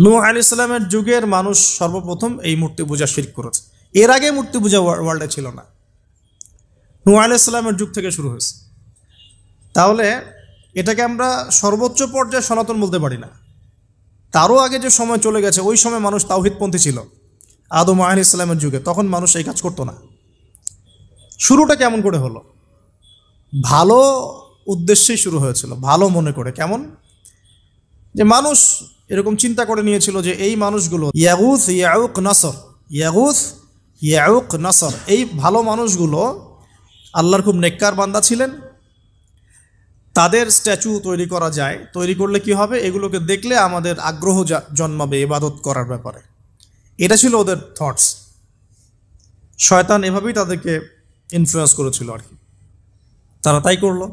নূহ আলাইহিস সালামের যুগের মানুষ সর্বপ্রথম এই মূর্তি পূজা শিরক করেছে। এর আগে মূর্তি পূজা ওয়ার্ল্ডে ছিল না, নূহ আলাইহিস সালামের যুগ থেকে শুরু হয়েছে। তাহলে এটাকে আমরা সর্বোচ্চ পর্যায়ে সনাতন বলতে পারি না। তারও আগে যে সময় চলে গেছে, ওই সময় মানুষ তাওহীদপন্থী ছিল। আদম আলাইহিস সালামের যুগে তখন মানুষ এই কাজ করতো না। শুরুটা কেমন করে হলো? ভালো উদ্দেশ্যেই শুরু হয়েছিল, ভালো মনে করে। কেমন? যে মানুষ এরকম চিন্তা করে নিয়েছিল যে এই মানুষগুলো ইয়াগুস ইয়াউক নাসর, ইয়াগুস ইয়াউক নাসর, এই ভালো মানুষগুলো আল্লাহর খুব নেককার বান্দা ছিলেন। তাদের স্ট্যাচু তৈরি করা যায়, তৈরি করলে কি হবে? এগুলোকে দেখলে আমাদের আগ্রহ জন্মাবে ইবাদত করার ব্যাপারে। এটা ছিল ওদের থটস। শয়তান এভাবেই তাদেরকে ইনফ্লুয়েন্স করেছিল আর কি। তারা তাই করলো।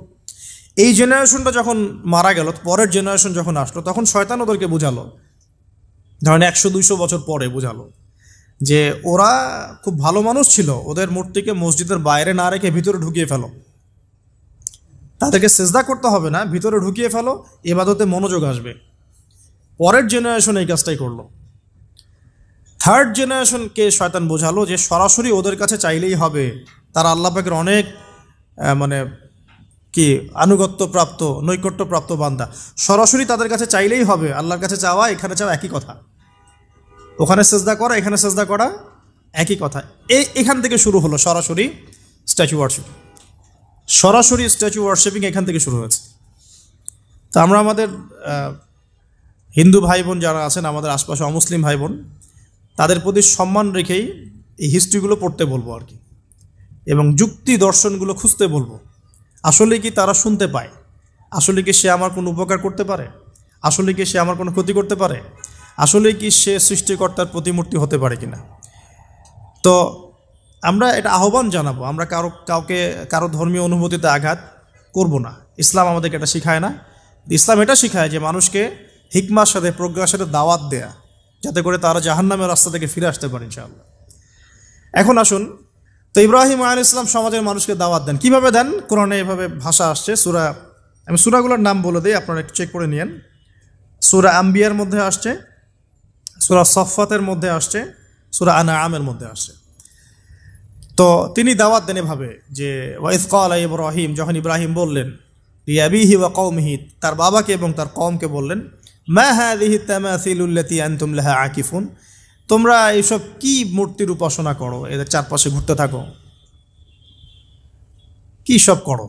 এই জেনারেশনটা যখন মারা গেল, পরের জেনারেশন যখন আসলো, তখন শয়তান ওদেরকে বুঝালো, ধরেন 100-200 বছর পরে বুঝালো যে ওরা খুব ভালো মানুষ ছিল, ওদের মূর্তিকে মসজিদের বাইরে না রেখে ভিতরে ঢুকিয়ে ফেলো। তাদেরকে সেজদা করতে হবে না, ভিতরে ঢুকিয়ে ফেলো, ইবাদতে মনোযোগ আসবে। পরের জেনারেশন এই কাজটাই করলো। থার্ড জেনারেশনকে শয়তান বোঝালো যে সরাসরি ওদের কাছে চাইলেই হবে, তারা আল্লাহ পাকের অনেক মানে কি আনুগত্যপ্রাপ্ত নৈকট্যপ্রাপ্ত বান্দা, সরাসরি তাদের কাছে চাইলেই হবে। আল্লাহর কাছে চাওয়া এখানে চাওয়া একই কথা, ওখানে সেজদা করা এখানে সেজদা করা একই কথা। এখান থেকে শুরু হলো সরাসরি স্ট্যাচু ওয়ার্শিপ। সরাসরি স্ট্যাচু ওয়ার্শিপিং এখান থেকে শুরু হয়েছে। তো আমরা আমাদের হিন্দু ভাই বোন যারা আছেন, আমাদের আশপাশে অমুসলিম ভাই বোন, তাদের প্রতি সম্মান রেখেই এই হিস্ট্রিগুলো পড়তে বলবো আর কি, এবং যুক্তি দর্শনগুলো খুঁজতে বলবো। আসলে কি তারা শুনতে পায়? আসলে কি সে আমার কোনো উপকার করতে পারে? আসলে কি সে আমার কোনো ক্ষতি করতে পারে? আসলে কি সে সৃষ্টিকর্তার প্রতিমূর্তি হতে পারে কিনা? তো আমরা এটা আহ্বান জানাবো, আমরা কারো ধর্মীয় অনুভূতিতে আঘাত করব না। ইসলাম আমাদেরকে এটা শিখায় না। ইসলাম এটা শিখায় যে মানুষকে হিকমার সাথে, প্রজ্ঞার সাথে দাওয়াত দেয়া, যাতে করে তারা জাহান্নামের রাস্তা থেকে ফিরে আসতে পারে ইনশাআল্লাহ। এখন আসুন, তো ইব্রাহিম আলাইহিস সালাম সমাজের মানুষকে দাওয়াত দেন। কিভাবে দেন? কোরআনে এভাবে ভাষা আসছে। আমি সূরাগুলোর নাম বলে দিই, আপনারা একটু চেক করে নিয়েন। সূরা আম্বিয়ার মধ্যে আসছে, সূরা সফফাতের মধ্যে আসছে, সূরা আনআমের মধ্যে আসছে। তো তিনি দাওয়াত দেন এভাবে যে ওয়াইজ ক্বালা ইব্রাহিম, যখন ইব্রাহিম বললেন লিআবিহি ওয়া কওমিহি, তার বাবাকে এবং তার কওমকে বললেন, মা হাযিহি তামাসিলুল্লাতী আনতুম লাহা আকিফুন, তোমরা এইসব কি মূর্তির উপাসনা করো, এদের চারপাশে ঘুরতে থাকো, কি সব করো?